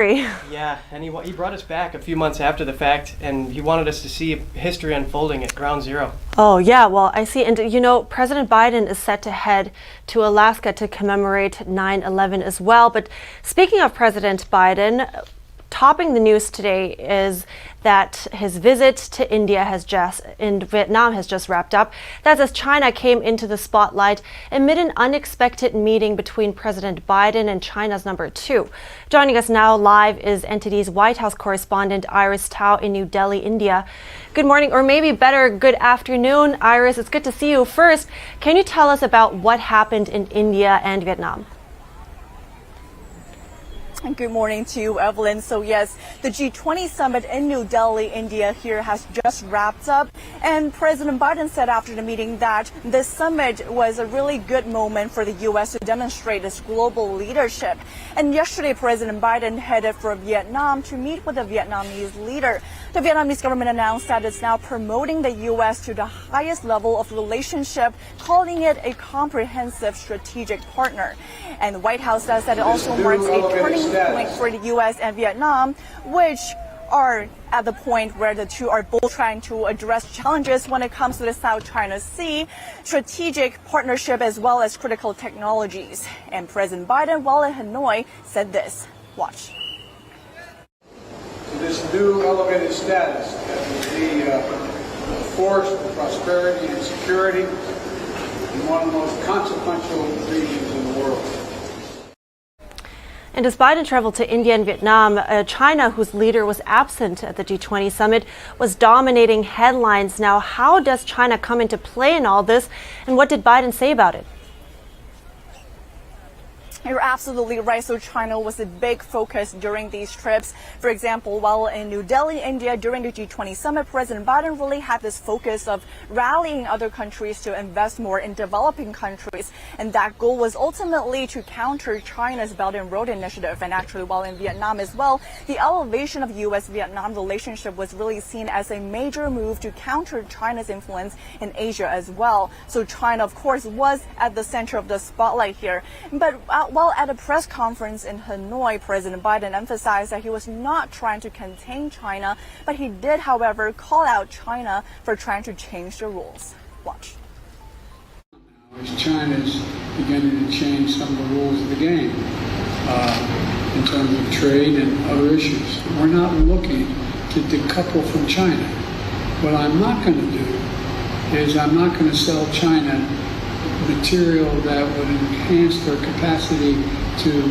Yeah, and he brought us back a few months after the fact, and he wanted us to see history unfolding at ground zero. Oh, yeah, well, I see. And, President Biden is set to head to Alaska to commemorate 9/11 as well. But speaking of President Biden, topping the news today is that his visit to Vietnam has just wrapped up. That's as China came into the spotlight amid an unexpected meeting between President Biden and China's number 2. Joining us now live is NTD's White House correspondent Iris Tao in New Delhi, India. Good morning, or maybe better, good afternoon, Iris. It's good to see you. First, can you tell us about what happened in India and Vietnam? Good morning to you, Evelyn. So yes, the G20 summit in New Delhi, India here has just wrapped up. And President Biden said after the meeting that this summit was a really good moment for the U.S. to demonstrate its global leadership. And yesterday, President Biden headed for Vietnam to meet with the Vietnamese leader. The Vietnamese government announced that it's now promoting the U.S. to the highest level of relationship, calling it a comprehensive strategic partner. And the White House says that it also marks a turning point for the U.S. and Vietnam, which are at the point where the two are both trying to address challenges when it comes to the South China Sea, strategic partnership, as well as critical technologies. And President Biden, while in Hanoi, said this. Watch. This new elevated status that will be a force for prosperity and security in one of the most consequential regions in the world. And as Biden traveled to India and Vietnam, China, whose leader was absent at the G20 summit, was dominating headlines. Now, how does China come into play in all this, and what did Biden say about it? You're absolutely right. So China was a big focus during these trips. For example, while in New Delhi, India, during the G20 summit, President Biden really had this focus of rallying other countries to invest more in developing countries. And that goal was ultimately to counter China's Belt and Road Initiative. And actually, while in Vietnam as well, the elevation of U.S.-Vietnam relationship was really seen as a major move to counter China's influence in Asia as well. So China, of course, was at the center of the spotlight here. But while at a press conference in Hanoi, President Biden emphasized that he was not trying to contain China, but he did, however, call out China for trying to change the rules. Watch. As China is beginning to change some of the rules of the game in terms of trade and other issues. We're not looking to decouple from China. What I'm not going to do is I'm not going to sell China material that would enhance their capacity to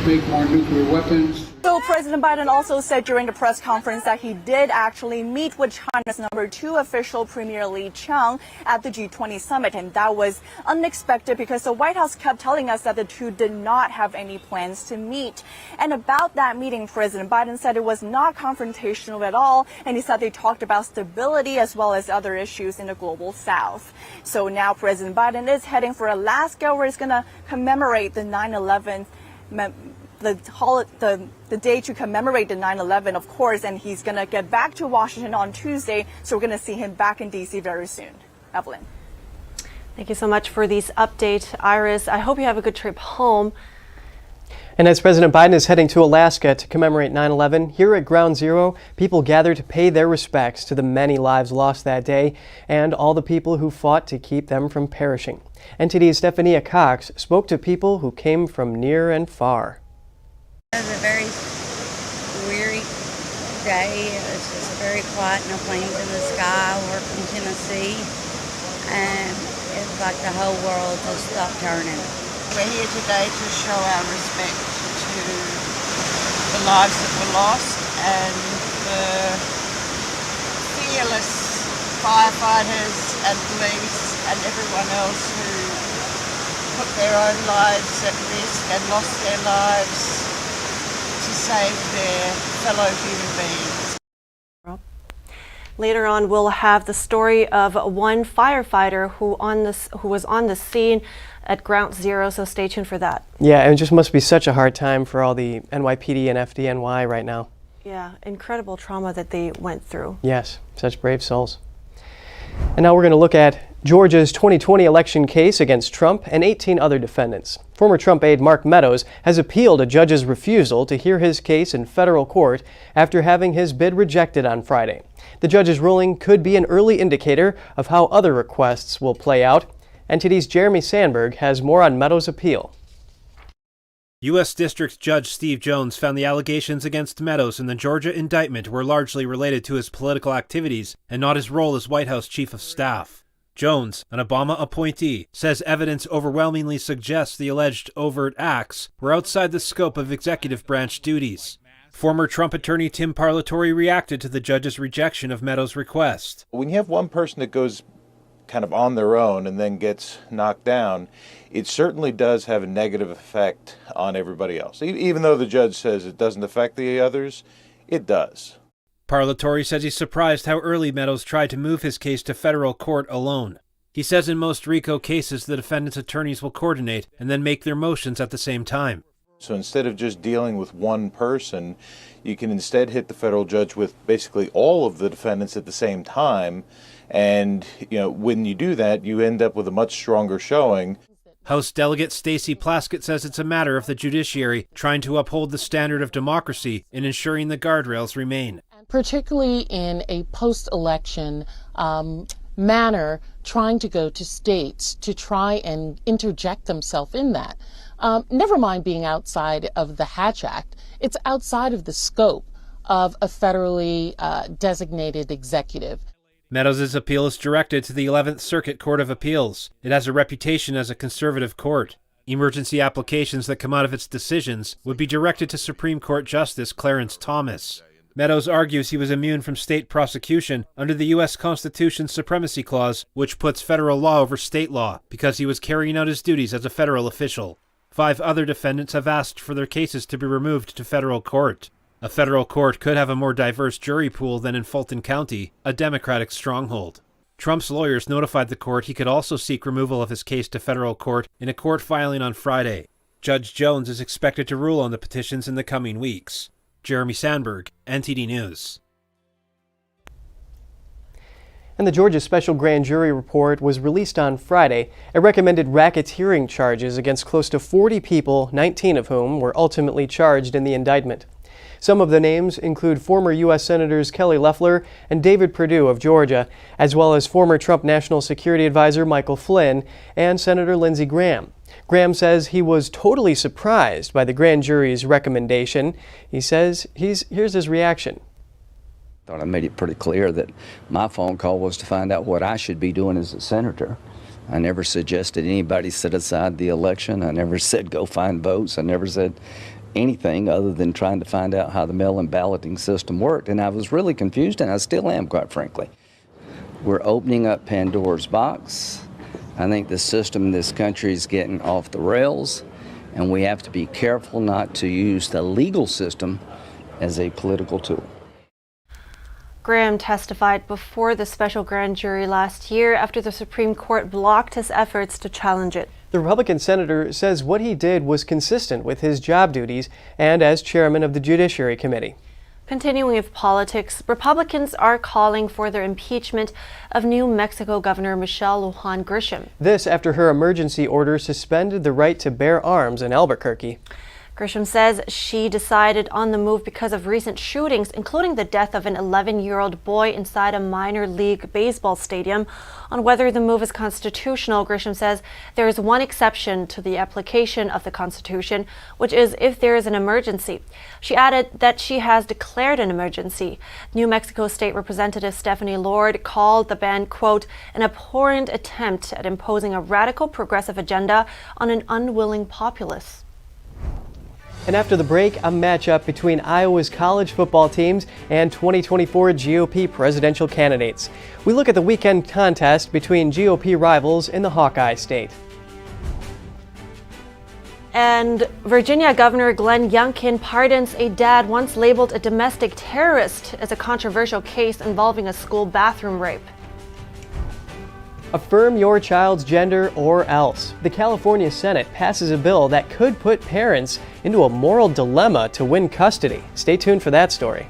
make more nuclear weapons. So President Biden also said during the press conference that he did actually meet with China's number 2 official, Premier Li Qiang, at the G20 summit. And that was unexpected because the White House kept telling us that the two did not have any plans to meet. And about that meeting, President Biden said it was not confrontational at all. And he said they talked about stability as well as other issues in the global South. So now President Biden is heading for Alaska, where he's going to commemorate the 9/11 the day to commemorate the 9/11, of course, and he's going to get back to Washington on Tuesday, so we're going to see him back in D.C. very soon. Evelyn. Thank you so much for these updates, Iris. I hope you have a good trip home. And as President Biden is heading to Alaska to commemorate 9/11, here at Ground Zero, people gather to pay their respects to the many lives lost that day and all the people who fought to keep them from perishing. NTD's Stephania Cox spoke to people who came from near and far. It was a very weary day. It was just very quiet, no planes in the sky. We're from Tennessee, and it was like the whole world just stopped turning. We're here today to show our respect to the lives that were lost and the fearless firefighters and police and everyone else who put their own lives at risk and lost their lives to save their fellow human beings. Later on, we'll have the story of one firefighter who was on the scene at Ground Zero, so stay tuned for that. Yeah, and it just must be such a hard time for all the NYPD and FDNY right now. Yeah, incredible trauma that they went through. Yes, such brave souls. And now we're going to look at Georgia's 2020 election case against Trump and 18 other defendants. Former Trump aide Mark Meadows has appealed a judge's refusal to hear his case in federal court after having his bid rejected on Friday. The judge's ruling could be an early indicator of how other requests will play out. NTD's Jeremy Sandberg has more on Meadows' appeal. U.S. District Judge Steve Jones found the allegations against Meadows in the Georgia indictment were largely related to his political activities and not his role as White House Chief of Staff. Jones, an Obama appointee, says evidence overwhelmingly suggests the alleged overt acts were outside the scope of executive branch duties. Former Trump attorney Tim Parlatore reacted to the judge's rejection of Meadows' request. When you have one person that goes kind of on their own and then gets knocked down, it certainly does have a negative effect on everybody else. Even though the judge says it doesn't affect the others, it does. Parlatore says he's surprised how early Meadows tried to move his case to federal court alone. He says in most RICO cases the defendant's attorneys will coordinate and then make their motions at the same time. So instead of just dealing with one person, you can instead hit the federal judge with basically all of the defendants at the same time. And, when you do that, you end up with a much stronger showing. House Delegate Stacey Plaskett says it's a matter of the judiciary trying to uphold the standard of democracy and ensuring the guardrails remain. Particularly in a post-election manner, trying to go to states to try and interject themselves in that. Never mind being outside of the Hatch Act, it's outside of the scope of a federally designated executive. Meadows' appeal is directed to the 11th Circuit Court of Appeals. It has a reputation as a conservative court. Emergency applications that come out of its decisions would be directed to Supreme Court Justice Clarence Thomas. Meadows argues he was immune from state prosecution under the U.S. Constitution's Supremacy Clause, which puts federal law over state law, because he was carrying out his duties as a federal official. 5 other defendants have asked for their cases to be removed to federal court. A federal court could have a more diverse jury pool than in Fulton County, a Democratic stronghold. Trump's lawyers notified the court he could also seek removal of his case to federal court in a court filing on Friday. Judge Jones is expected to rule on the petitions in the coming weeks. Jeremy Sandberg, NTD News. And the Georgia Special Grand Jury report was released on Friday. It recommended racketeering charges against close to 40 people, 19 of whom were ultimately charged in the indictment. Some of the names include former U.S. Senators Kelly Loeffler and David Perdue of Georgia, as well as former Trump National Security Advisor Michael Flynn and Senator Lindsey Graham. Graham says he was totally surprised by the grand jury's recommendation. He says here's his reaction. I thought I made it pretty clear that my phone call was to find out what I should be doing as a senator. I never suggested anybody set aside the election. I never said go find votes. I never said anything other than trying to find out how the mail-in balloting system worked. And I was really confused, and I still am, quite frankly. We're opening up Pandora's box. I think the system in this country is getting off the rails, and we have to be careful not to use the legal system as a political tool. Graham testified before the special grand jury last year after the Supreme Court blocked his efforts to challenge it. The Republican senator says what he did was consistent with his job duties and as chairman of the Judiciary Committee. Continuing with politics, Republicans are calling for the impeachment of New Mexico Governor Michelle Lujan Grisham. This after her emergency order suspended the right to bear arms in Albuquerque. Grisham says she decided on the move because of recent shootings, including the death of an 11-year-old boy inside a minor league baseball stadium. On whether the move is constitutional, Grisham says there is one exception to the application of the Constitution, which is if there is an emergency. She added that she has declared an emergency. New Mexico State Representative Stephanie Lord called the ban, quote, an abhorrent attempt at imposing a radical progressive agenda on an unwilling populace. And after the break, a matchup between Iowa's college football teams and 2024 GOP presidential candidates. We look at the weekend contest between GOP rivals in the Hawkeye State. And Virginia Governor Glenn Youngkin pardons a dad once labeled a domestic terrorist as a controversial case involving a school bathroom rape. Affirm your child's gender or else. The California Senate passes a bill that could put parents into a moral dilemma to win custody. Stay tuned for that story.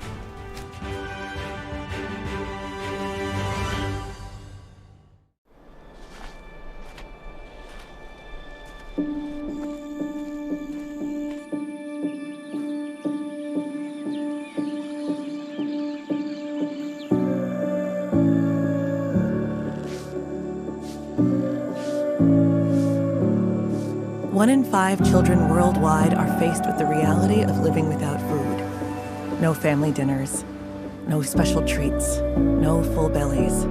1 in 5 children worldwide are faced with the reality of living without food. No family dinners, no special treats, no full bellies.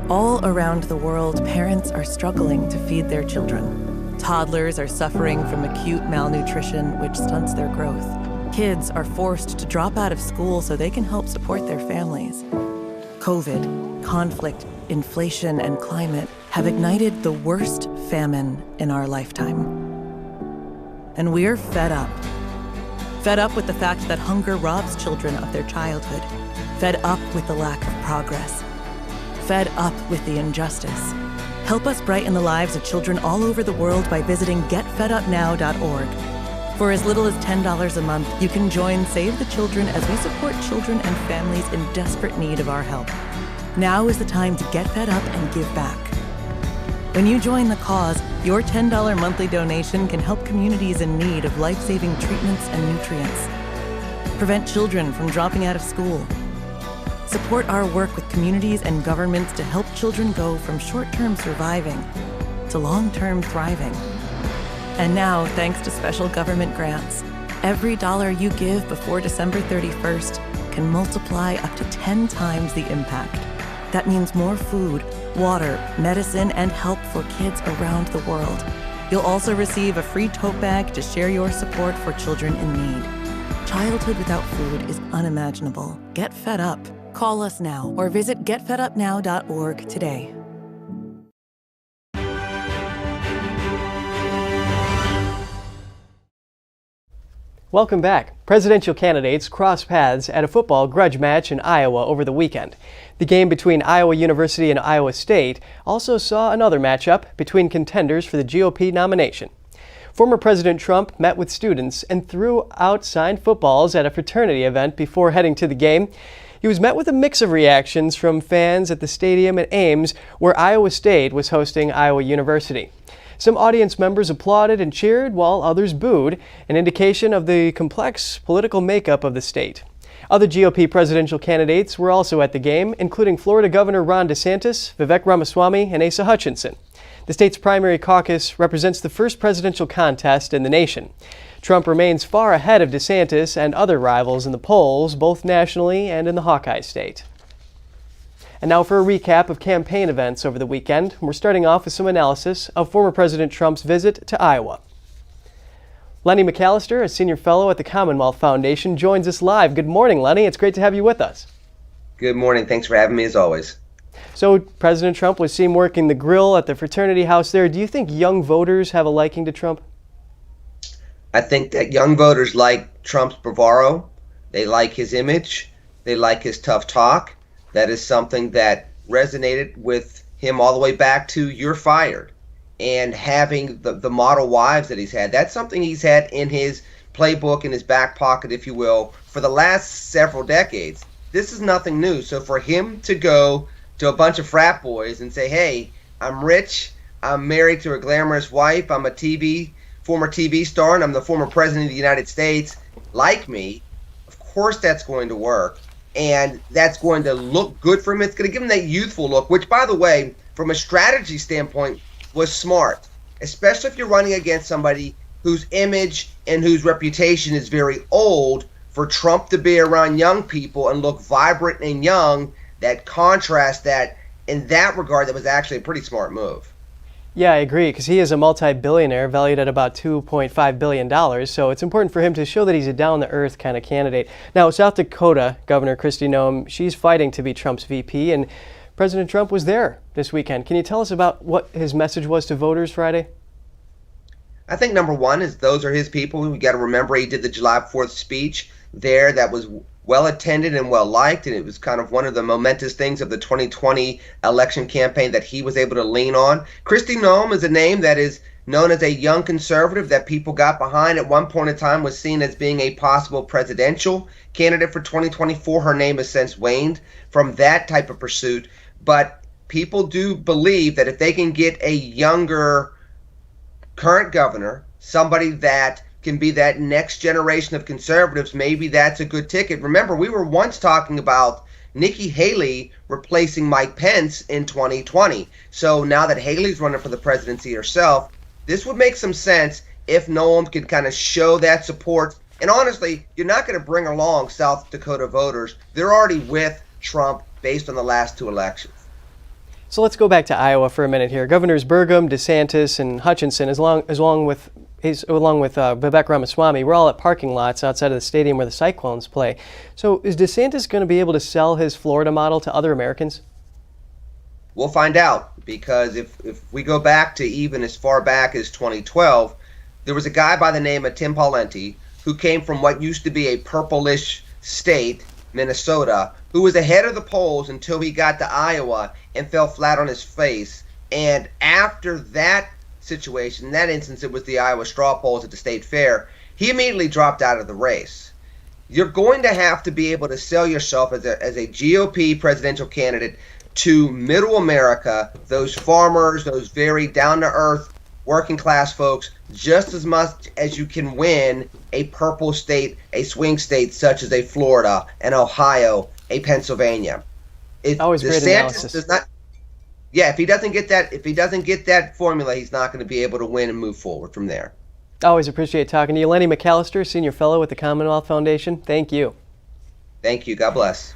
All around the world, parents are struggling to feed their children. Toddlers are suffering from acute malnutrition, which stunts their growth. Kids are forced to drop out of school so they can help support their families. COVID, conflict, inflation, and climate have ignited the worst famine in our lifetime. And we're fed up. Fed up with the fact that hunger robs children of their childhood. Fed up with the lack of progress. Fed up with the injustice. Help us brighten the lives of children all over the world by visiting getfedupnow.org. For as little as $10 a month, you can join Save the Children as we support children and families in desperate need of our help. Now is the time to get fed up and give back. When you join the cause, your $10 monthly donation can help communities in need of life-saving treatments and nutrients. Prevent children from dropping out of school. Support our work with communities and governments to help children go from short-term surviving to long-term thriving. And now, thanks to special government grants, every dollar you give before December 31st can multiply up to 10 times the impact. That means more food, water, medicine, and help for kids around the world. You'll also receive a free tote bag to share your support for children in need. Childhood without food is unimaginable. Get fed up. Call us now or visit getfedupnow.org today. Welcome back. Presidential candidates crossed paths at a football grudge match in Iowa over the weekend. The game between Iowa University and Iowa State also saw another matchup between contenders for the GOP nomination. Former President Trump met with students and threw out signed footballs at a fraternity event before heading to the game. He was met with a mix of reactions from fans at the stadium at Ames, where Iowa State was hosting Iowa University. Some audience members applauded and cheered, while others booed, an indication of the complex political makeup of the state. Other GOP presidential candidates were also at the game, including Florida Governor Ron DeSantis, Vivek Ramaswamy, and Asa Hutchinson. The state's primary caucus represents the first presidential contest in the nation. Trump remains far ahead of DeSantis and other rivals in the polls, both nationally and in the Hawkeye State. And now for a recap of campaign events over the weekend. We're starting off with some analysis of former President Trump's visit to Iowa. Lenny McAllister, a senior fellow at the Commonwealth Foundation, joins us live. Good morning, Lenny. It's great to have you with us. Good morning. Thanks for having me, as always. So President Trump was seen working the grill at the fraternity house there. Do you think young voters have a liking to Trump? I think that young voters like Trump's bravado. They like his image. They like his tough talk. That is something that resonated with him all the way back to "You're fired," and having the model wives that he's had. That's something he's had in his playbook, in his back pocket, if you will, for the last several decades. This is nothing new. So for him to go to a bunch of frat boys and say, hey, I'm rich, I'm married to a glamorous wife, I'm a former TV star, and I'm the former president of the United States, like me, of course that's going to work. And that's going to look good for him. It's going to give him that youthful look, which, by the way, from a strategy standpoint, was smart, especially if you're running against somebody whose image and whose reputation is very old. For Trump to be around young people and look vibrant and young, that contrast, that in that regard, that was actually a pretty smart move. Yeah, I agree, because he is a multi-billionaire valued at about $2.5 billion, so it's important for him to show that he's a down-to-earth kind of candidate. Now, South Dakota Governor Kristi Noem, she's fighting to be Trump's VP, and President Trump was there this weekend. Can you tell us about what his message was to voters Friday? I think number one is those are his people. We got to remember he did the July 4th speech there that was well attended and well liked, and it was kind of one of the momentous things of the 2020 election campaign that he was able to lean on. Kristi Noem is a name that is known as a young conservative that people got behind. At one point in time was seen as being a possible presidential candidate for 2024. Her name has since waned from that type of pursuit, but people do believe that if they can get a younger current governor, somebody that can be that next generation of conservatives, maybe that's a good ticket. Remember, we were once talking about Nikki Haley replacing Mike Pence in 2020. So now that Haley's running for the presidency herself, this would make some sense. if Noam can kind of show that support. And honestly, you're not going to bring along South Dakota voters. They're already with Trump based on the last two elections. So let's go back to Iowa for a minute here. Governors Burgum, DeSantis, and Hutchinson, along with Vivek Ramaswamy, we're all at parking lots outside of the stadium where the Cyclones play. So is DeSantis going to be able to sell his Florida model to other Americans? We'll find out, because if we go back to even as far back as 2012, there was a guy by the name of Tim Pawlenty who came from what used to be a purplish state, Minnesota, who was ahead of the polls until he got to Iowa and fell flat on his face. And after that situation, that instance, it was the Iowa straw polls at the state fair, he immediately dropped out of the race. You're going to have to be able to sell yourself as a GOP presidential candidate to middle America, those farmers, those very down-to-earth working class folks, just as much as you can win a purple state, a swing state such as a Florida, an Ohio, a Pennsylvania. Always great analysis. Does not, if he doesn't get that formula, he's not going to be able to win and move forward from there. Always appreciate talking to you. Lenny McAllister, Senior Fellow with the Commonwealth Foundation. Thank you. Thank you. God bless.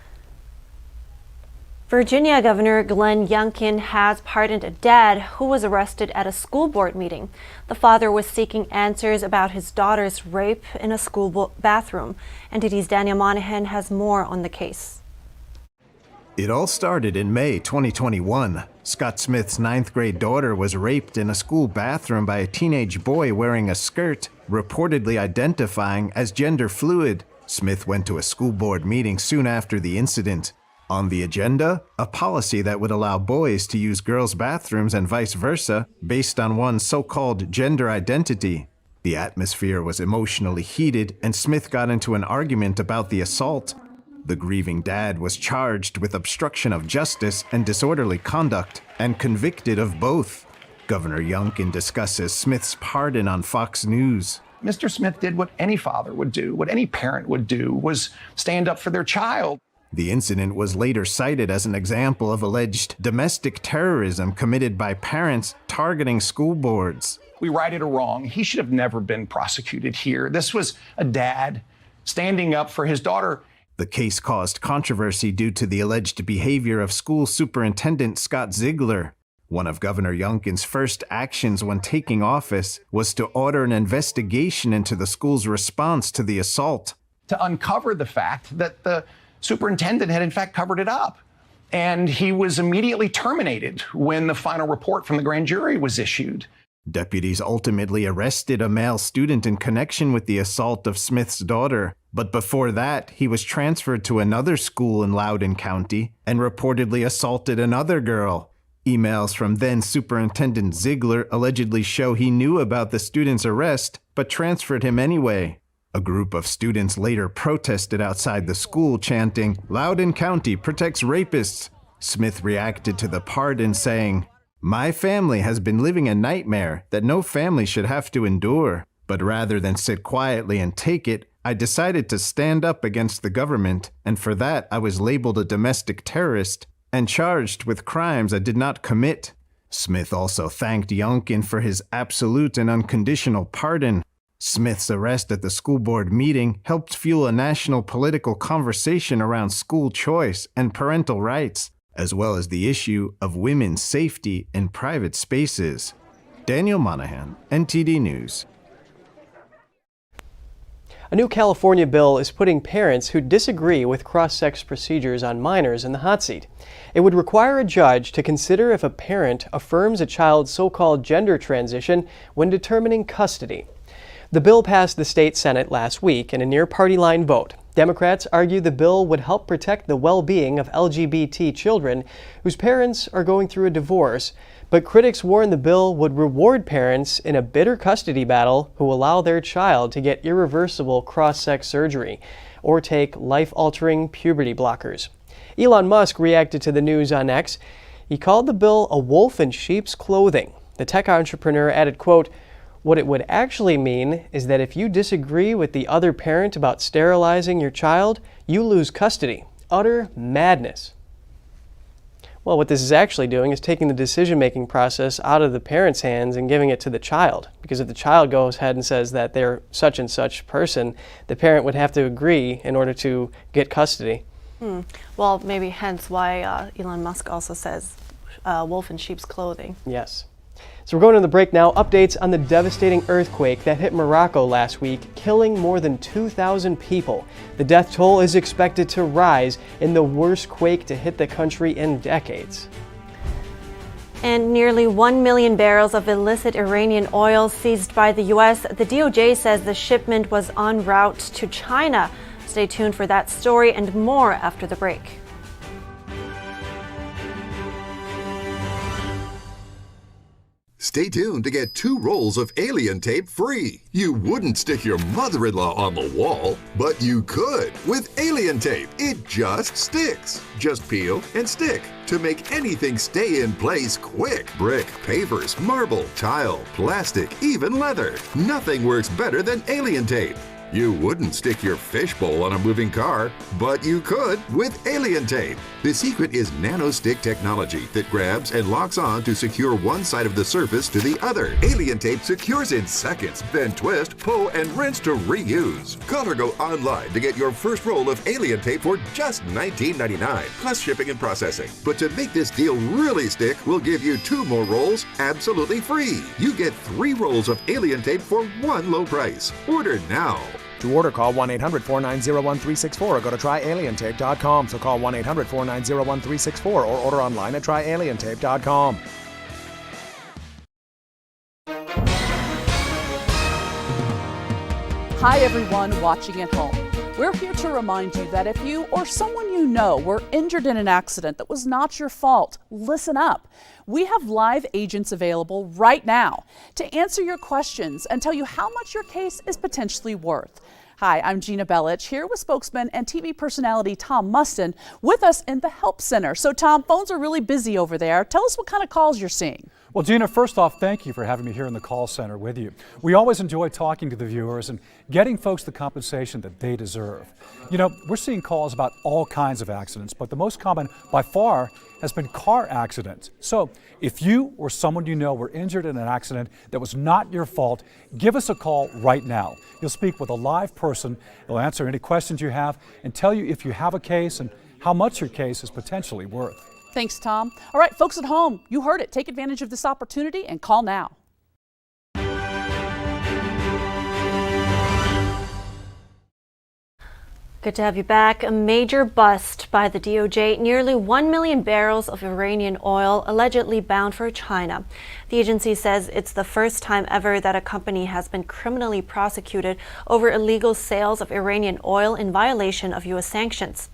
Virginia Governor Glenn Youngkin has pardoned a dad who was arrested at a school board meeting. The father was seeking answers about his daughter's rape in a school bathroom. NTD's Daniel Monahan has more on the case. It all started in May 2021. Scott Smith's 9th grade daughter was raped in a school bathroom by a teenage boy wearing a skirt, reportedly identifying as gender fluid. Smith went to a school board meeting soon after the incident. On the agenda, a policy that would allow boys to use girls' bathrooms and vice versa based on one's so-called gender identity. The atmosphere was emotionally heated, and Smith got into an argument about the assault. The grieving dad was charged with obstruction of justice and disorderly conduct, and convicted of both. Governor Youngkin discusses Smith's pardon on Fox News. Mr. Smith did what any father would do, what any parent would do, was stand up for their child. The incident was later cited as an example of alleged domestic terrorism committed by parents targeting school boards. We righted a wrong. He should have never been prosecuted here. This was a dad standing up for his daughter. The case caused controversy due to the alleged behavior of school superintendent Scott Ziegler. One of Governor Youngkin's first actions when taking office was to order an investigation into the school's response to the assault. To uncover the fact that the superintendent had in fact covered it up. And he was immediately terminated when the final report from the grand jury was issued. Deputies ultimately arrested a male student in connection with the assault of Smith's daughter. But before that, he was transferred to another school in Loudoun County and reportedly assaulted another girl. Emails from then Superintendent Ziegler allegedly show he knew about the student's arrest, but transferred him anyway. A group of students later protested outside the school, chanting, "Loudoun County protects rapists." Smith reacted to the pardon, saying, "My family has been living a nightmare that no family should have to endure. But rather than sit quietly and take it, I decided to stand up against the government, and for that I was labeled a domestic terrorist and charged with crimes I did not commit." Smith also thanked Youngkin for his absolute and unconditional pardon. Smith's arrest at the school board meeting helped fuel a national political conversation around school choice and parental rights, as well as the issue of women's safety in private spaces. Daniel Monahan, NTD News. A new California bill is putting parents who disagree with cross-sex procedures on minors in the hot seat. It would require a judge to consider if a parent affirms a child's so-called gender transition when determining custody. The bill passed the state Senate last week in a near-party line vote. Democrats argue the bill would help protect the well-being of LGBT children whose parents are going through a divorce, but critics warn the bill would reward parents in a bitter custody battle who allow their child to get irreversible cross-sex surgery or take life-altering puberty blockers. Elon Musk reacted to the news on X. He called the bill a wolf in sheep's clothing. The tech entrepreneur added, quote, "What it would actually mean is that if you disagree with the other parent about sterilizing your child, you lose custody. Utter madness." Well, what this is actually doing is taking the decision-making process out of the parent's hands and giving it to the child. Because if the child goes ahead and says that they're such and such person, the parent would have to agree in order to get custody. Well, maybe hence why Elon Musk also says wolf in sheep's clothing. Yes. So we're going to the break now. Updates on the devastating earthquake that hit Morocco last week, killing more than 2,000 people. The death toll is expected to rise in the worst quake to hit the country in decades. And nearly 1 million barrels of illicit Iranian oil seized by the U.S. The DOJ says the shipment was en route to China. Stay tuned for that story and more after the break. Stay tuned to get 2 rolls of alien tape free. You wouldn't stick your mother-in-law on the wall, but you could with alien tape. It just sticks. Just peel and stick to make anything stay in place quick. Brick, pavers, marble, tile, plastic, even leather. Nothing works better than alien tape. You wouldn't stick your fishbowl on a moving car, but you could with alien tape. The secret is nano-stick technology that grabs and locks on to secure one side of the surface to the other. Alien tape secures in seconds, then twist, pull, and rinse to reuse. Call or go online to get your first roll of alien tape for just $19.99, plus shipping and processing. But to make this deal really stick, we'll give you 2 more rolls absolutely free. You get 3 rolls of alien tape for one low price. Order now. To order, call 1-800-490-1364 or go to tryalientape.com. So call 1-800-490-1364 or order online at tryalientape.com. Hi everyone watching at home. We're here to remind you that if you or someone you know were injured in an accident that was not your fault, listen up. We have live agents available right now to answer your questions and tell you how much your case is potentially worth. Hi, I'm Gina Bellich, here with spokesman and TV personality Tom Mustin with us in the Help Center. So Tom, phones are really busy over there. Tell us what kind of calls you're seeing. Well, Gina, first off, thank you for having me here in the call center with you. We always enjoy talking to the viewers and getting folks the compensation that they deserve. You know, we're seeing calls about all kinds of accidents, but the most common by far has been car accidents. So if you or someone you know were injured in an accident that was not your fault, give us a call right now. You'll speak with a live person. They'll answer any questions you have and tell you if you have a case and how much your case is potentially worth. Thanks, Tom. All right, folks at home, you heard it. Take advantage of this opportunity and call now. Good to have you back. A major bust by the DOJ. Nearly 1 million barrels of Iranian oil allegedly bound for China. The agency says it's the first time ever that a company has been criminally prosecuted over illegal sales of Iranian oil in violation of U.S. sanctions.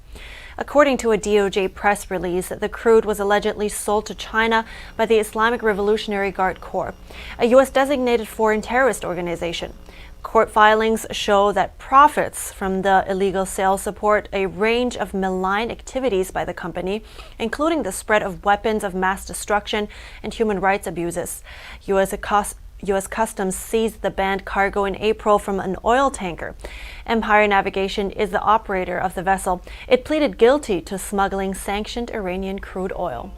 According to a DOJ press release, the crude was allegedly sold to China by the Islamic Revolutionary Guard Corp, a U.S. designated foreign terrorist organization. Court filings show that profits from the illegal sale support a range of malign activities by the company, including the spread of weapons of mass destruction and human rights abuses. U.S. Customs seized the banned cargo in April from an oil tanker. Empire Navigation is the operator of the vessel. It pleaded guilty to smuggling sanctioned Iranian crude oil.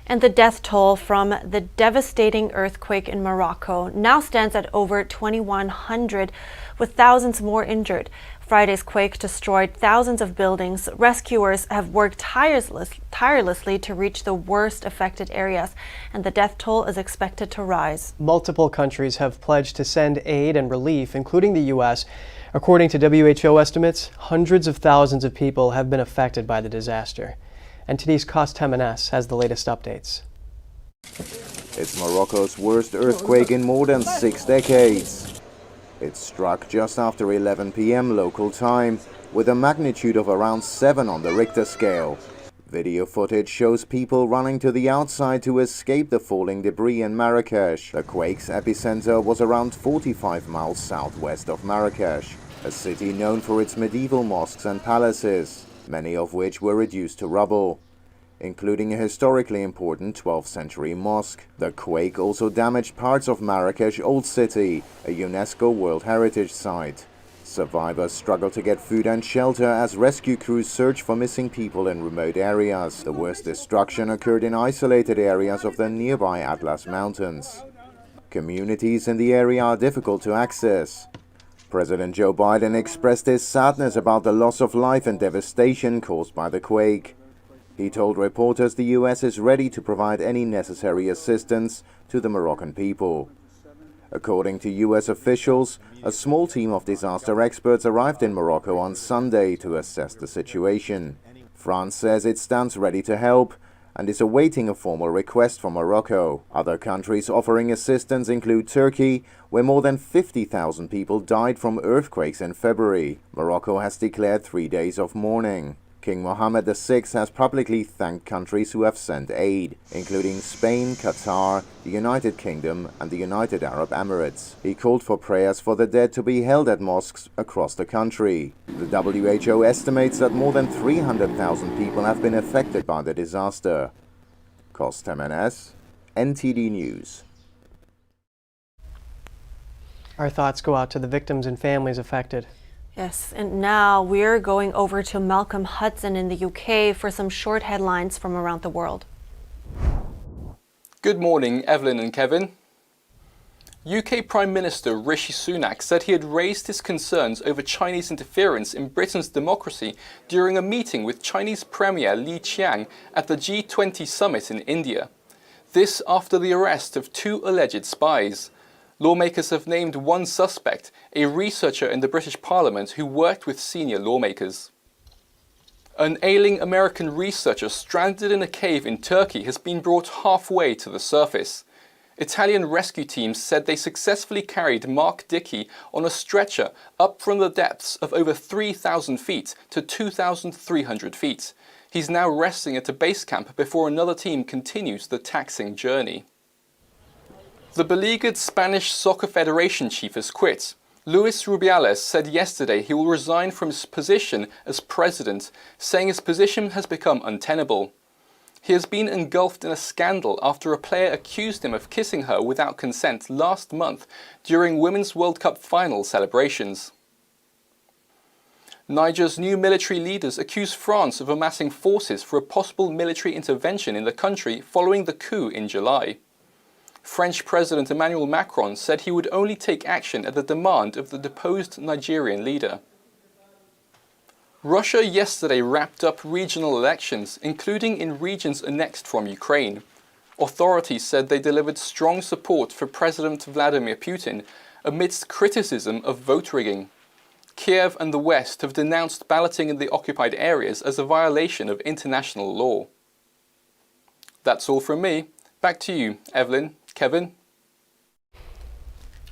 And the death toll from the devastating earthquake in Morocco now stands at over 2,100, with thousands more injured. Friday's quake destroyed thousands of buildings. Rescuers have worked tirelessly to reach the worst affected areas, and the death toll is expected to rise. Multiple countries have pledged to send aid and relief, including the U.S. According to WHO estimates, hundreds of thousands of people have been affected by the disaster. NTD's Cost M&S has the latest updates. It's Morocco's worst earthquake in more than 6 decades. It struck just after 11 p.m. local time, with a magnitude of around 7 on the Richter scale. Video footage shows people running to the outside to escape the falling debris in Marrakesh. The quake's epicenter was around 45 miles southwest of Marrakesh, a city known for its medieval mosques and palaces, many of which were reduced to rubble, including a historically important 12th century mosque. The quake also damaged parts of Marrakesh Old City, a UNESCO World Heritage Site. Survivors struggle to get food and shelter as rescue crews search for missing people in remote areas. The worst destruction occurred in isolated areas of the nearby Atlas Mountains. Communities in the area are difficult to access. President Joe Biden expressed his sadness about the loss of life and devastation caused by the quake. He told reporters the U.S. is ready to provide any necessary assistance to the Moroccan people. According to U.S. officials, a small team of disaster experts arrived in Morocco on Sunday to assess the situation. France says it stands ready to help and is awaiting a formal request from Morocco. Other countries offering assistance include Turkey, where more than 50,000 people died from earthquakes in February. Morocco has declared 3 days of mourning. King Mohammed VI has publicly thanked countries who have sent aid, including Spain, Qatar, the United Kingdom and the United Arab Emirates. He called for prayers for the dead to be held at mosques across the country. The WHO estimates that more than 300,000 people have been affected by the disaster. Kostem Enes, NTD News. Our thoughts go out to the victims and families affected. Yes, and now we're going over to Malcolm Hudson in the UK for some short headlines from around the world. Good morning, Evelyn and Kevin. UK Prime Minister Rishi Sunak said he had raised his concerns over Chinese interference in Britain's democracy during a meeting with Chinese Premier Li Qiang at the G20 summit in India. This after the arrest of 2 alleged spies. Lawmakers have named one suspect, a researcher in the British Parliament who worked with senior lawmakers. An ailing American researcher stranded in a cave in Turkey has been brought halfway to the surface. Italian rescue teams said they successfully carried Mark Dickey on a stretcher up from the depths of over 3,000 feet to 2,300 feet. He's now resting at a base camp before another team continues the taxing journey. The beleaguered Spanish Soccer Federation chief has quit. Luis Rubiales said yesterday he will resign from his position as president, saying his position has become untenable. He has been engulfed in a scandal after a player accused him of kissing her without consent last month during Women's World Cup final celebrations. Niger's new military leaders accuse France of amassing forces for a possible military intervention in the country following the coup in July. French President Emmanuel Macron said he would only take action at the demand of the deposed Nigerian leader. Russia yesterday wrapped up regional elections, including in regions annexed from Ukraine. Authorities said they delivered strong support for President Vladimir Putin amidst criticism of vote rigging. Kyiv and the West have denounced balloting in the occupied areas as a violation of international law. That's all from me. Back to you, Evelyn. Kevin?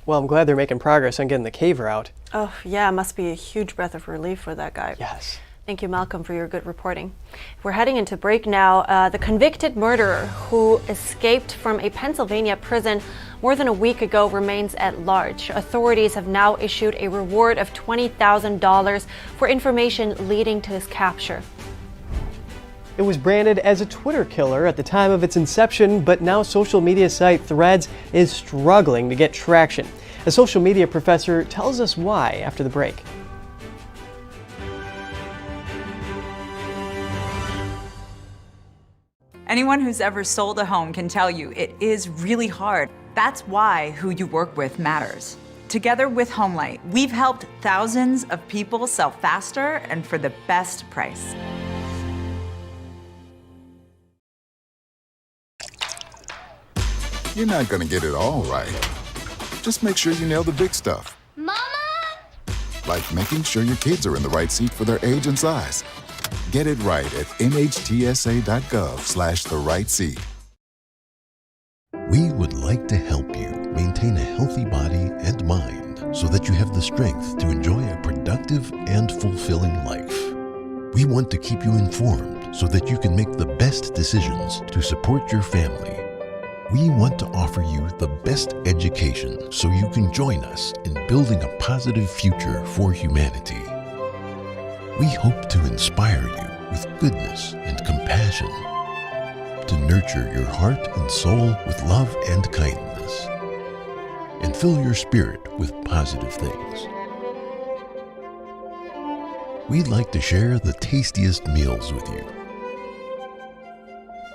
Well, I'm glad they're making progress on getting the caver out. Oh, yeah, it must be a huge breath of relief for that guy. Yes. Thank you, Malcolm, for your good reporting. We're heading into break now. The convicted murderer who escaped from a Pennsylvania prison more than a week ago remains at large. Authorities have now issued a reward of $20,000 for information leading to his capture. It was branded as a Twitter killer at the time of its inception, but now social media site Threads is struggling to get traction. A social media professor tells us why after the break. Anyone who's ever sold a home can tell you it is really hard. That's why who you work with matters. Together with Homelight, we've helped thousands of people sell faster and for the best price. You're not gonna get it all right. Just make sure you nail the big stuff. Mama! Like making sure your kids are in the right seat for their age and size. Get it right at nhtsa.gov/the right seat. We would like to help you maintain a healthy body and mind so that you have the strength to enjoy a productive and fulfilling life. We want to keep you informed so that you can make the best decisions to support your family. We want to offer you the best education so you can join us in building a positive future for humanity. We hope to inspire you with goodness and compassion, to nurture your heart and soul with love and kindness, and fill your spirit with positive things. we'd like to share the tastiest meals with you.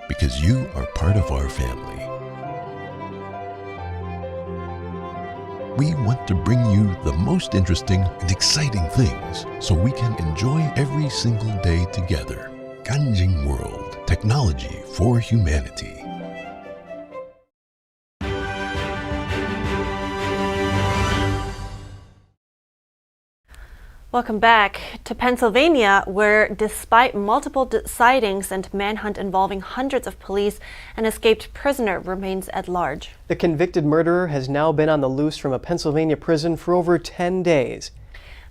Because you are part of our family. We want to bring you the most interesting and exciting things so we can enjoy every single day together. Ganjing World, technology for humanity. Welcome back to Pennsylvania, where despite multiple sightings and manhunt involving hundreds of police, an escaped prisoner remains at large. The convicted murderer has now been on the loose from a Pennsylvania prison for over 10 days.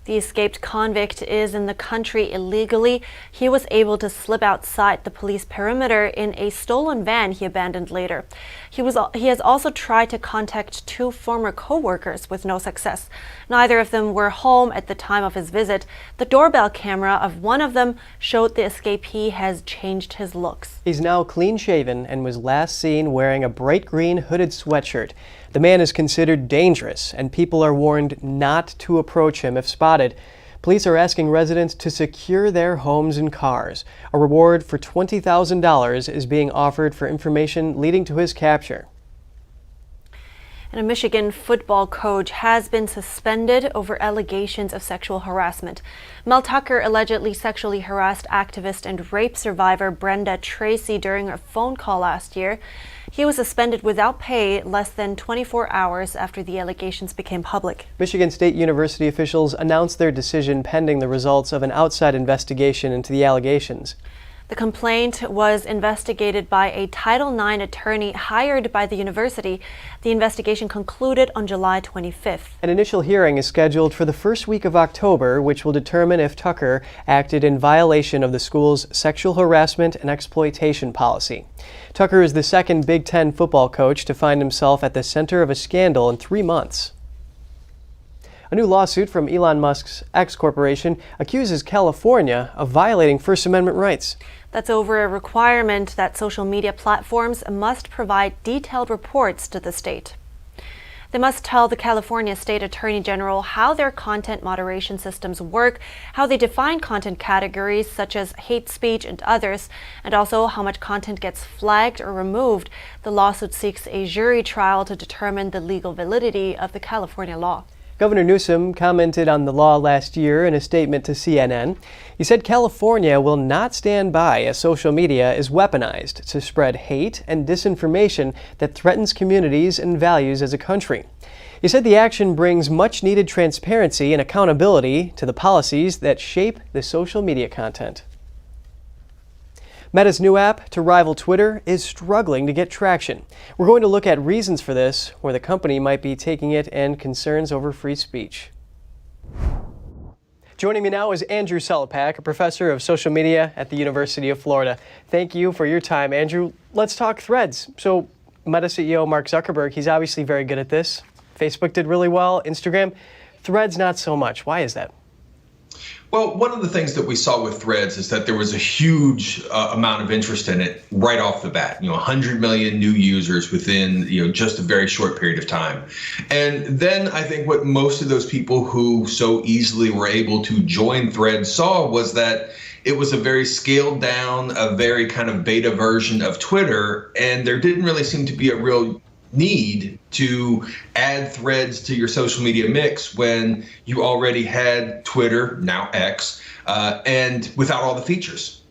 The escaped convict is in the country illegally. He was able to slip outside the police perimeter in a stolen van he abandoned later. He has also tried to contact 2 former co-workers with no success. Neither of them were home at the time of his visit. The doorbell camera of one of them showed the escapee has changed his looks. He's now clean-shaven and was last seen wearing a bright green hooded sweatshirt. The man is considered dangerous, and people are warned not to approach him if spotted. Police are asking residents to secure their homes and cars. A reward for $20,000 is being offered for information leading to his capture. And a Michigan football coach has been suspended over allegations of sexual harassment. Mel Tucker allegedly sexually harassed activist and rape survivor Brenda Tracy during a phone call last year. He was suspended without pay less than 24 hours after the allegations became public. Michigan State University officials announced their decision pending the results of an outside investigation into the allegations. The complaint was investigated by a Title IX attorney hired by the university. The investigation concluded on July 25th. An initial hearing is scheduled for the first week of October, which will determine if Tucker acted in violation of the school's sexual harassment and exploitation policy. Tucker is the second Big Ten football coach to find himself at the center of a scandal in 3 months. A new lawsuit from Elon Musk's X Corporation accuses California of violating First Amendment rights. That's over a requirement that social media platforms must provide detailed reports to the state. They must tell the California State Attorney General how their content moderation systems work, how they define content categories such as hate speech and others, and also how much content gets flagged or removed. The lawsuit seeks a jury trial to determine the legal validity of the California law. Governor Newsom commented on the law last year in a statement to CNN. He said California will not stand by as social media is weaponized to spread hate and disinformation that threatens communities and values as a country. He said the action brings much-needed transparency and accountability to the policies that shape the social media content. Meta's new app to rival Twitter is struggling to get traction. We're going to look at reasons for this, where the company might be taking it, and concerns over free speech. Joining me now is Andrew Selepak, a professor of social media at the University of Florida. Thank you for your time, Andrew. Let's talk Threads. So, Meta CEO Mark Zuckerberg, he's obviously very good at this. Facebook did really well, Instagram. Threads not so much. Why is that? Well, one of the things that we saw with Threads is that there was a huge amount of interest in it right off the bat. 100 million new users within just a very short period of time. And then I think what most of those people who so easily were able to join Threads saw was that it was a very scaled down, a very kind of beta version of Twitter, and there didn't really seem to be a real need to add Threads to your social media mix when you already had Twitter, now X, and without all the features.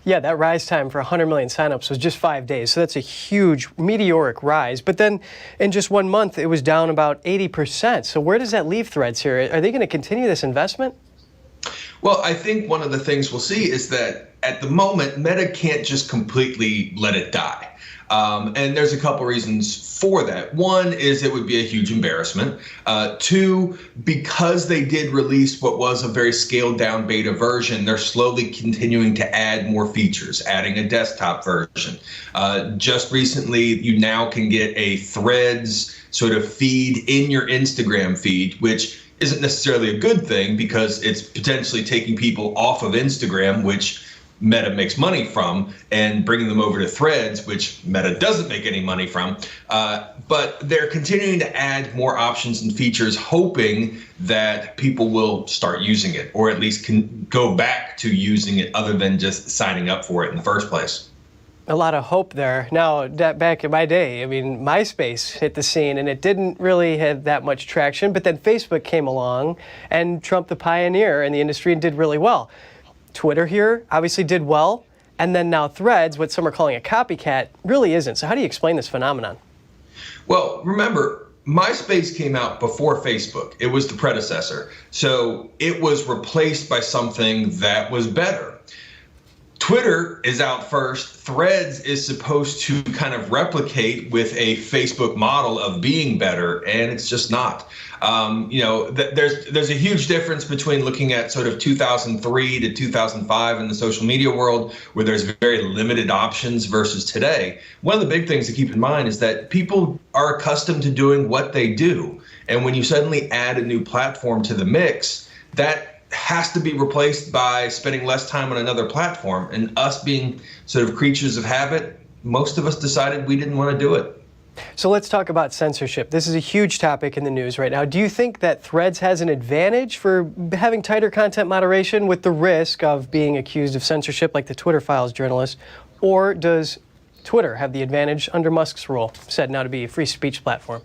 Yeah, that rise time for 100 million signups was just 5 days, so that's a huge meteoric rise. But then in just 1 month, it was down about 80%. So where does that leave Threads here? Are they going to continue this investment? Well, I think one of the things we'll see is that at the moment, Meta can't just completely let it die. And there's a couple reasons for that. One is it would be a huge embarrassment. Two, because they did release what was a very scaled down beta version, they're slowly continuing to add more features, adding a desktop version. Just recently, you now can get a Threads sort of feed in your Instagram feed, which isn't necessarily a good thing because it's potentially taking people off of Instagram, which Meta makes money from, and bringing them over to Threads, which Meta doesn't make any money from. But they're continuing to add more options and features, hoping that people will start using it, or at least can go back to using it other than just signing up for it in the first place. A lot of hope there. Now, back in my day, I mean, MySpace hit the scene and it didn't really have that much traction, but then Facebook came along and Trump, the pioneer in the industry, and did really well. Twitter here obviously did well, and then now Threads, what some are calling a copycat, really isn't. So how do you explain this phenomenon? Well, remember, MySpace came out before Facebook. It was the predecessor. So it was replaced by something that was better. Twitter is out first. Threads is supposed to kind of replicate with a Facebook model of being better, and it's just not. There's a huge difference between looking at sort of 2003 to 2005 in the social media world, where there's very limited options, versus today. One of the big things to keep in mind is that people are accustomed to doing what they do, and when you suddenly add a new platform to the mix, that has to be replaced by spending less time on another platform. And us being sort of creatures of habit, most of us decided we didn't want to do it. So let's talk about censorship. This is a huge topic in the news right now. Do you think that Threads has an advantage for having tighter content moderation with the risk of being accused of censorship like the Twitter Files journalist? Or does Twitter have the advantage under Musk's rule, said now to be a free speech platform?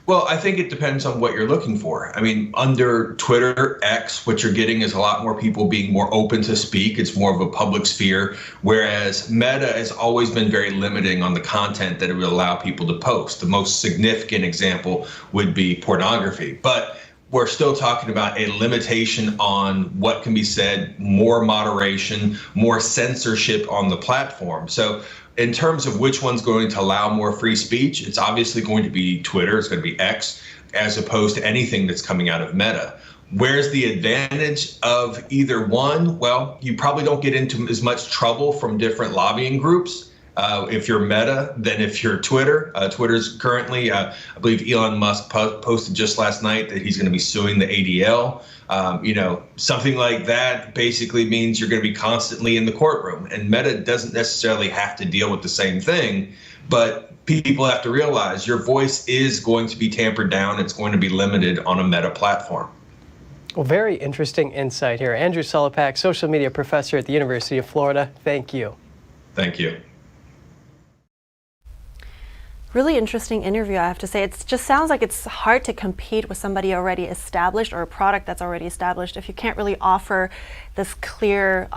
Well, I think it depends on what you're looking for. I mean, under Twitter, X, what you're getting is a lot more people being more open to speak. It's more of a public sphere, whereas Meta has always been very limiting on the content that it would allow people to post. The most significant example would be pornography. But we're still talking about a limitation on what can be said, more moderation, more censorship on the platform. So in terms of which one's going to allow more free speech, it's obviously going to be Twitter, it's going to be X, as opposed to anything that's coming out of Meta. Where's the advantage of either one? Well, you probably don't get into as much trouble from different lobbying groups if you're Meta than if you're Twitter. Twitter's currently, I believe Elon Musk posted just last night that he's going to be suing the ADL. Something like that basically means you're going to be constantly in the courtroom. And Meta doesn't necessarily have to deal with the same thing, but people have to realize your voice is going to be tampered down. It's going to be limited on a Meta platform. Well, very interesting insight here. Andrew Solopak, social media professor at the University of Florida. Thank you. Thank you. Really interesting interview, I have to say. It just sounds like it's hard to compete with somebody already established or a product that's already established if you can't really offer this clear,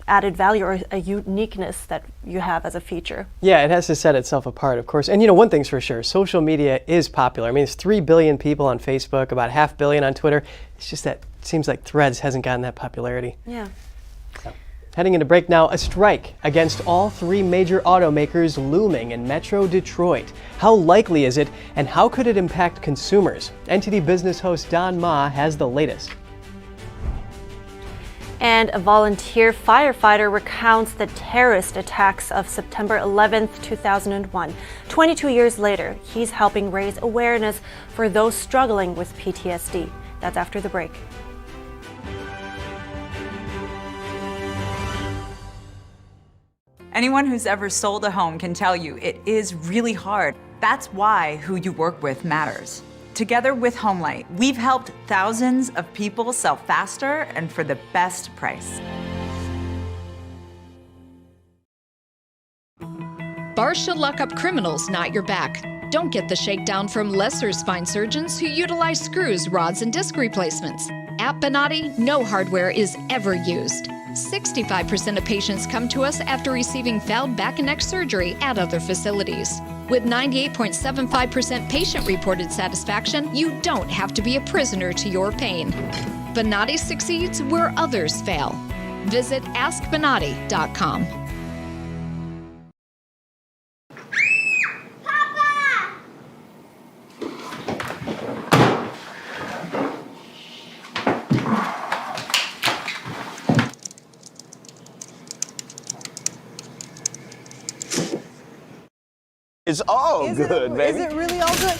added value or a uniqueness that you have as a feature. Yeah, it has to set itself apart, of course. And one thing's for sure, social media is popular. I mean, there's 3 billion people on Facebook, about 500 million on Twitter. It's just that it seems like Threads hasn't gotten that popularity. Yeah. Heading into break now, a strike against all 3 major automakers looming in Metro Detroit. How likely is it, and how could it impact consumers? NTD Business host Don Ma has the latest. And a volunteer firefighter recounts the terrorist attacks of September 11th, 2001. 22 years later, he's helping raise awareness for those struggling with PTSD. That's after the break. Anyone who's ever sold a home can tell you it is really hard. That's why who you work with matters. Together with Homelight, we've helped thousands of people sell faster and for the best price. Bars should lock up criminals, not your back. Don't get the shakedown from lesser spine surgeons who utilize screws, rods, and disc replacements. At Bonatti, no hardware is ever used. 65% of patients come to us after receiving failed back and neck surgery at other facilities. With 98.75% patient-reported satisfaction, you don't have to be a prisoner to your pain. Bonatti succeeds where others fail. Visit AskBonatti.com. It's all good, baby. Is it really all good?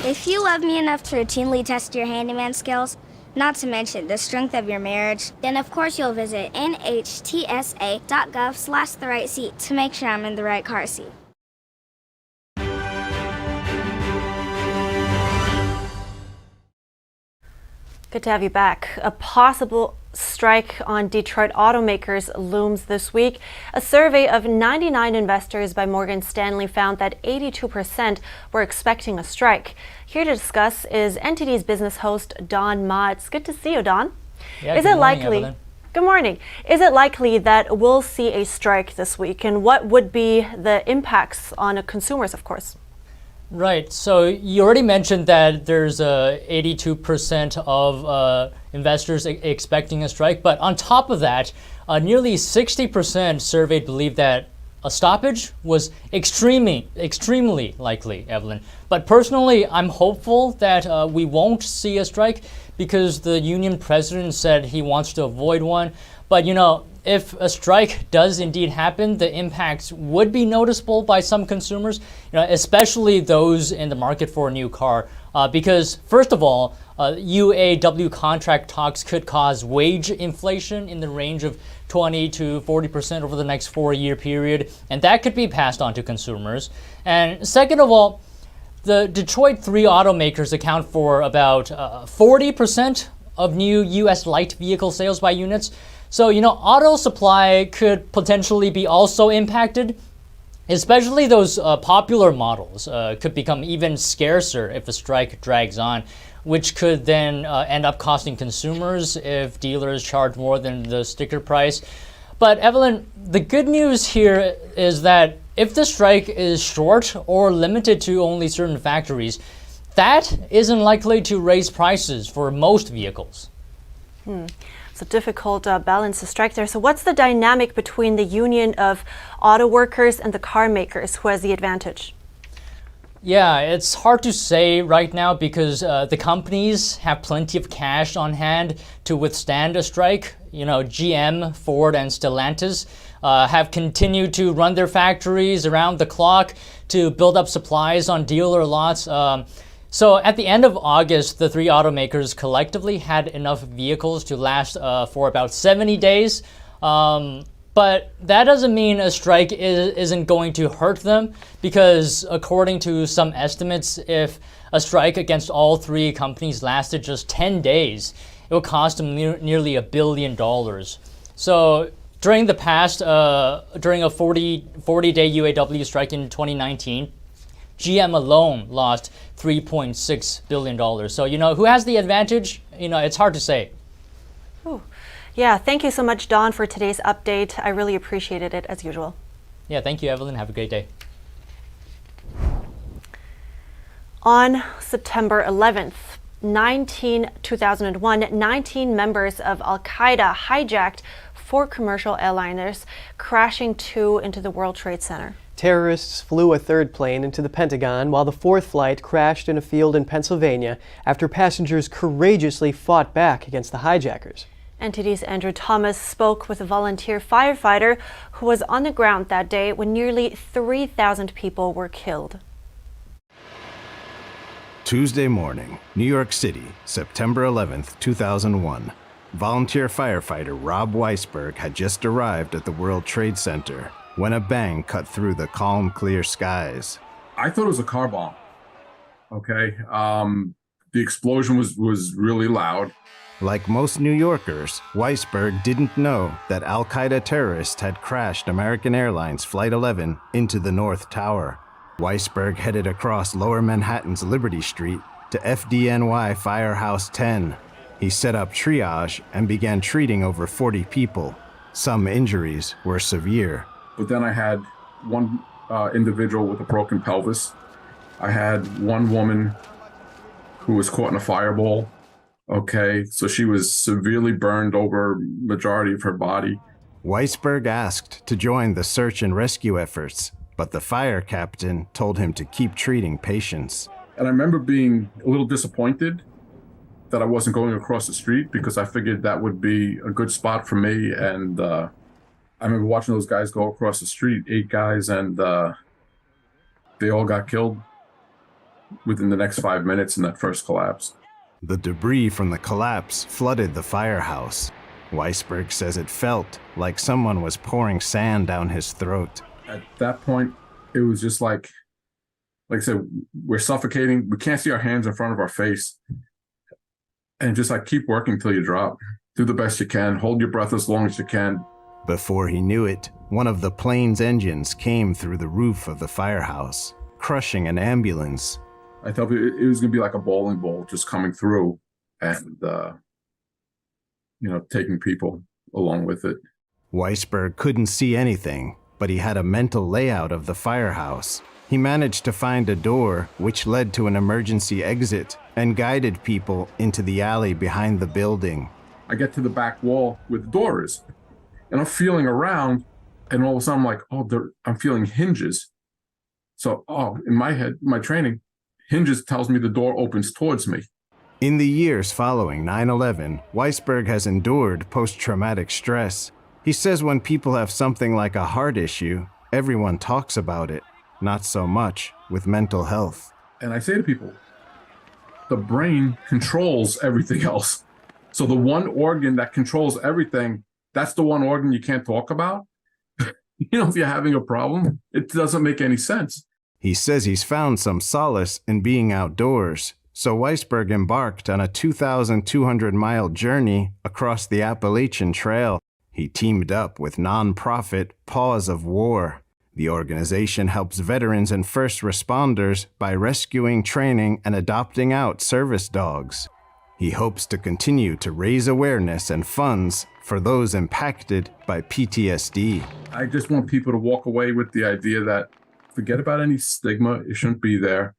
If you love me enough to routinely test your handyman skills, not to mention the strength of your marriage, then of course you'll visit nhtsa.gov/the right seat to make sure I'm in the right car seat. Good to have you back. A possible strike on Detroit automakers looms this week. A survey of 99 investors by Morgan Stanley found that 82% were expecting a strike. Here to discuss is NTD's business host Don Ma. It's good to see you, Don. Yeah, Is good it morning, likely? Evelyn. Good morning. Is it likely that we'll see a strike this week, and what would be the impacts on consumers, of course? Right. So you already mentioned that there's 82% of investors expecting a strike, but on top of that, nearly 60% surveyed believe that a stoppage was extremely likely, Evelyn. But personally, I'm hopeful that we won't see a strike because the union president said he wants to avoid one. But you know, if a strike does indeed happen, the impacts would be noticeable by some consumers, especially those in the market for a new car. Because first of all, UAW contract talks could cause wage inflation in the range of 20 to 40% over the next 4-year period, and that could be passed on to consumers. And second of all, the Detroit 3 automakers account for about 40% of new U.S. light vehicle sales by units. So, auto supply could potentially be also impacted, especially those popular models could become even scarcer if a strike drags on, which could then end up costing consumers if dealers charge more than the sticker price. But Evelyn, the good news here is that if the strike is short or limited to only certain factories, that isn't likely to raise prices for most vehicles. It's a difficult balance to strike there. So what's the dynamic between the union of auto workers and the car makers? Who has the advantage? Yeah, it's hard to say right now because the companies have plenty of cash on hand to withstand a strike. GM, Ford, and Stellantis have continued to run their factories around the clock to build up supplies on dealer lots. So at the end of August, the 3 automakers collectively had enough vehicles to last for about 70 days. But that doesn't mean a strike isn't going to hurt them, because according to some estimates, if a strike against all 3 companies lasted just 10 days, it would cost them nearly $1 billion. So during the past, during a 40-day UAW strike in 2019, GM alone lost $3.6 billion. So, who has the advantage? It's hard to say. Ooh. Yeah, thank you so much, Don, for today's update. I really appreciated it, as usual. Yeah, thank you, Evelyn. Have a great day. On September 11th, 2001, 19 members of Al-Qaeda hijacked 4 commercial airliners, crashing 2 into the World Trade Center. Terrorists flew a 3rd plane into the Pentagon, while the 4th flight crashed in a field in Pennsylvania after passengers courageously fought back against the hijackers. NTD's Andrew Thomas spoke with a volunteer firefighter who was on the ground that day when nearly 3,000 people were killed. Tuesday morning, New York City, September 11th, 2001. Volunteer firefighter Rob Weisberg had just arrived at the World Trade Center when a bang cut through the calm, clear skies. I thought it was a car bomb. Okay. The explosion was really loud. Like most New Yorkers, Weisberg didn't know that Al-Qaeda terrorists had crashed American Airlines Flight 11 into the North Tower. Weisberg headed across Lower Manhattan's Liberty Street to FDNY Firehouse 10. He set up triage and began treating over 40 people. Some injuries were severe. But then I had one individual with a broken pelvis. I had one woman who was caught in a fireball. Okay, so she was severely burned over majority of her body. Weisberg asked to join the search and rescue efforts, but the fire captain told him to keep treating patients. And I remember being a little disappointed that I wasn't going across the street because I figured that would be a good spot for me. And I remember watching those guys go across the street, 8 guys, and they all got killed within the next 5 minutes in that first collapse. The debris from the collapse flooded the firehouse. Weisberg says it felt like someone was pouring sand down his throat. At that point, it was just like I said, we're suffocating. We can't see our hands in front of our face. And just like keep working till you drop. Do the best you can. Hold your breath as long as you can. Before he knew it, one of the plane's engines came through the roof of the firehouse, crushing an ambulance. I thought it was going to be like a bowling ball just coming through and, taking people along with it. Weisberg couldn't see anything, but he had a mental layout of the firehouse. He managed to find a door which led to an emergency exit and guided people into the alley behind the building. I get to the back wall where the door is, and I'm feeling around, and all of a sudden I'm like, I'm feeling hinges. So, in my head, my training, hinges tells me the door opens towards me. In the years following 9/11, Weisberg has endured post-traumatic stress. He says when people have something like a heart issue, everyone talks about it. Not so much with mental health. And I say to people, the brain controls everything else. So the one organ that controls everything, that's the one organ you can't talk about. If you're having a problem, it doesn't make any sense. He says he's found some solace in being outdoors. So Weisberg embarked on a 2,200-mile journey across the Appalachian Trail. He teamed up with nonprofit Paws of War. The organization helps veterans and first responders by rescuing, training, and adopting out service dogs. He hopes to continue to raise awareness and funds for those impacted by PTSD. I just want people to walk away with the idea that forget about any stigma, it shouldn't be there,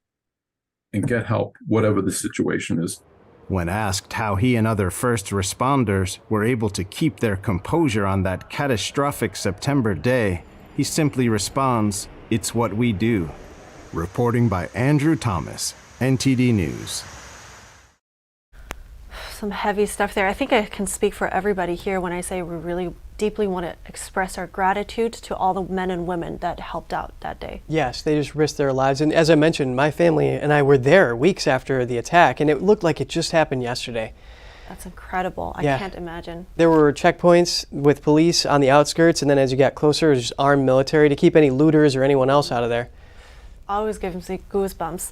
and get help, whatever the situation is. When asked how he and other first responders were able to keep their composure on that catastrophic September day, he simply responds, "It's what we do." Reporting by Andrew Thomas, NTD News. Some heavy stuff there. I think I can speak for everybody here when I say we really deeply want to express our gratitude to all the men and women that helped out that day. Yes, they just risked their lives. And as I mentioned, my family and I were there weeks after the attack, and it looked like it just happened yesterday. That's incredible. I can't imagine. There were checkpoints with police on the outskirts, and then as you got closer, it was just armed military to keep any looters or anyone else out of there. Always gives me goosebumps.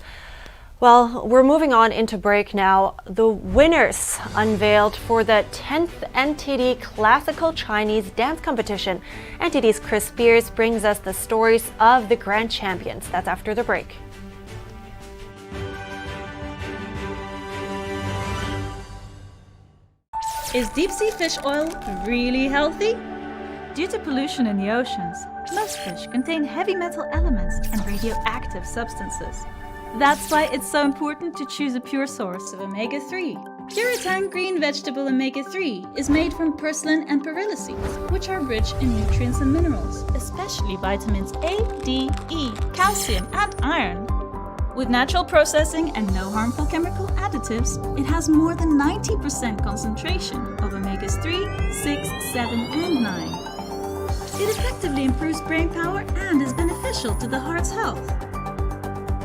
Well, we're moving on into break now. The winners unveiled for the 10th NTD Classical Chinese Dance Competition. NTD's Chris Spears brings us the stories of the grand champions. That's after the break. Is deep-sea fish oil really healthy? Due to pollution in the oceans, most fish contain heavy metal elements and radioactive substances. That's why it's so important to choose a pure source of omega-3. Puritang Green Vegetable Omega-3 is made from purslane and perilla seeds, which are rich in nutrients and minerals, especially vitamins A, D, E, calcium, and iron. With natural processing and no harmful chemical additives, it has more than 90% concentration of omegas 3, 6, 7, and 9. It effectively improves brain power and is beneficial to the heart's health.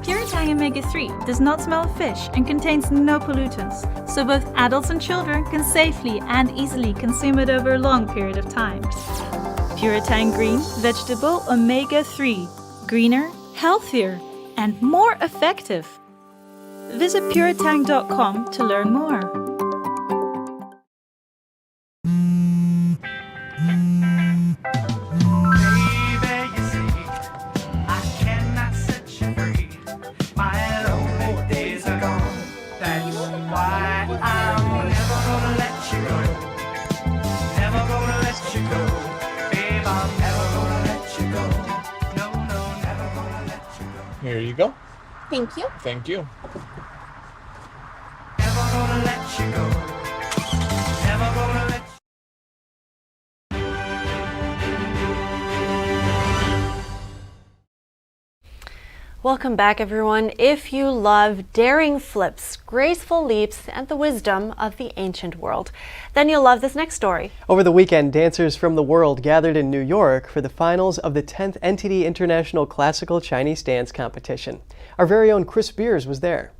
Puritang Omega-3 does not smell of fish and contains no pollutants, so both adults and children can safely and easily consume it over a long period of time. Puritang Green Vegetable Omega-3. Greener, healthier, and more effective. Visit puritang.com to learn more. Here you go. Thank you. Thank you. Welcome back, everyone. If you love daring flips, graceful leaps, and the wisdom of the ancient world, then you'll love this next story. Over the weekend, dancers from the world gathered in New York for the finals of the 10th NTD International Classical Chinese Dance Competition. Our very own Chris Spears was there.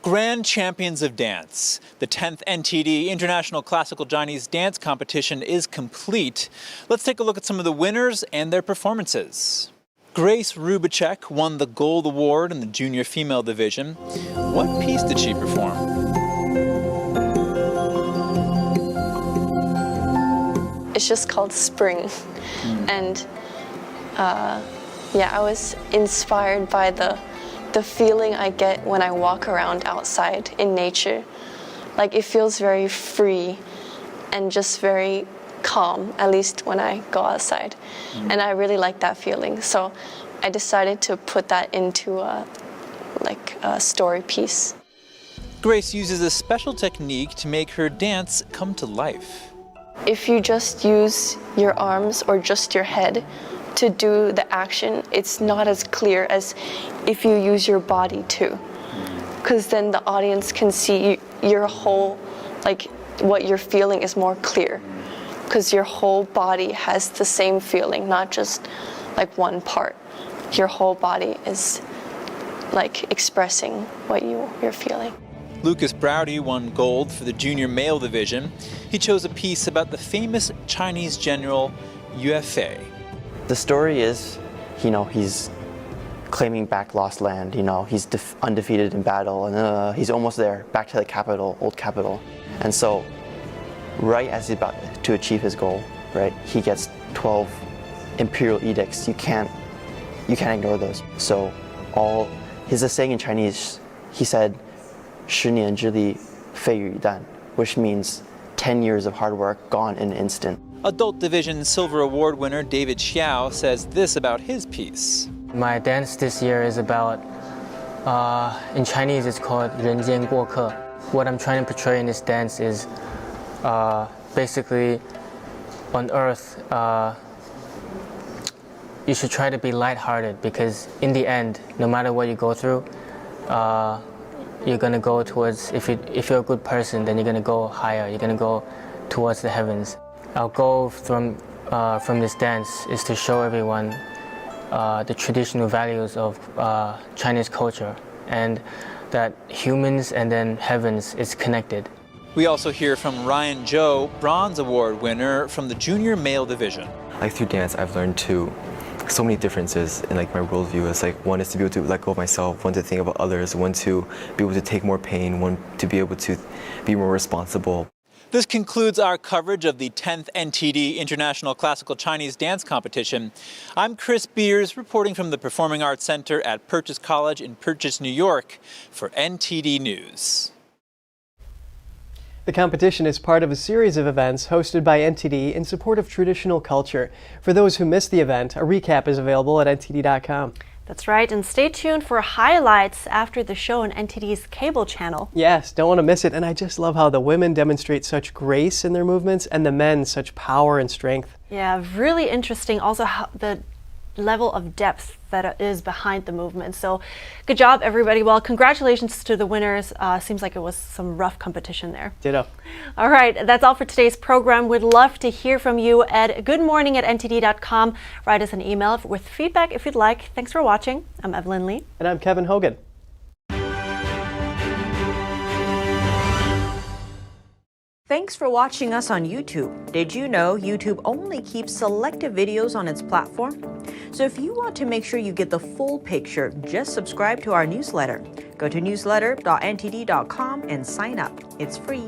Grand Champions of Dance. The 10th NTD International Classical Chinese Dance Competition is complete. Let's take a look at some of the winners and their performances. Grace Rubicek won the Gold Award in the Junior Female Division. What piece did she perform? It's just called Spring. And yeah, I was inspired by the feeling I get when I walk around outside in nature. Like, it feels very free and just very calm, at least when I go outside. And I really like that feeling. So I decided to put that into a story piece. Grace uses a special technique to make her dance come to life. If you just use your arms or just your head to do the action, it's not as clear as if you use your body too. Because then the audience can see your whole, like, what you're feeling is more clear. Because your whole body has the same feeling, not just like one part. Your whole body is like expressing what you're feeling. Lucas Browdy won gold for the Junior Male Division. He chose a piece about the famous Chinese general Yue Fei. The story is, he's claiming back lost land. He's undefeated in battle, and he's almost there, back to the capital, old capital. And so, right as he's about to achieve his goal, right, he gets 12 imperial edicts. You can't ignore those. So, he's a saying in Chinese. He said, 10年之力废于一旦, which means 10 years of hard work gone in an instant. Adult Division Silver Award winner David Xiao says this about his piece. My dance this year is about, in Chinese it's called 人间过客. What I'm trying to portray in this dance is basically on Earth, you should try to be lighthearted, because in the end, no matter what you go through, you're gonna go towards, if you're a good person, then you're gonna go higher, you're gonna go towards the heavens. Our goal from this dance is to show everyone the traditional values of Chinese culture, and that humans and then heavens is connected. We also hear from Ryan Zhou, Bronze Award winner from the Junior Male Division. Through dance, I've learned so many differences in my worldview. It's one is to be able to let go of myself, one to think about others, one to be able to take more pain, one to be able to be more responsible. This concludes our coverage of the 10th NTD International Classical Chinese Dance Competition. I'm Chris Beers, reporting from the Performing Arts Center at Purchase College in Purchase, New York, for NTD News. The competition is part of a series of events hosted by NTD in support of traditional culture. For those who missed the event, a recap is available at ntd.com. That's right, and stay tuned for highlights after the show on NTD's cable channel. Yes, don't want to miss it. And I just love how the women demonstrate such grace in their movements and the men such power and strength. Yeah, really interesting. Also, how the level of depth that is behind the movement. So good job, everybody. Well, congratulations to the winners. Seems like it was some rough competition there. Ditto. All right, that's all for today's program. We'd love to hear from you at goodmorning@ntd.com. Write us an email with feedback if you'd like. Thanks for watching. I'm Evelyn Lee. And I'm Kevin Hogan. Thanks for watching us on YouTube. Did you know YouTube only keeps selective videos on its platform? So if you want to make sure you get the full picture, just subscribe to our newsletter. Go to newsletter.ntd.com and sign up. It's free.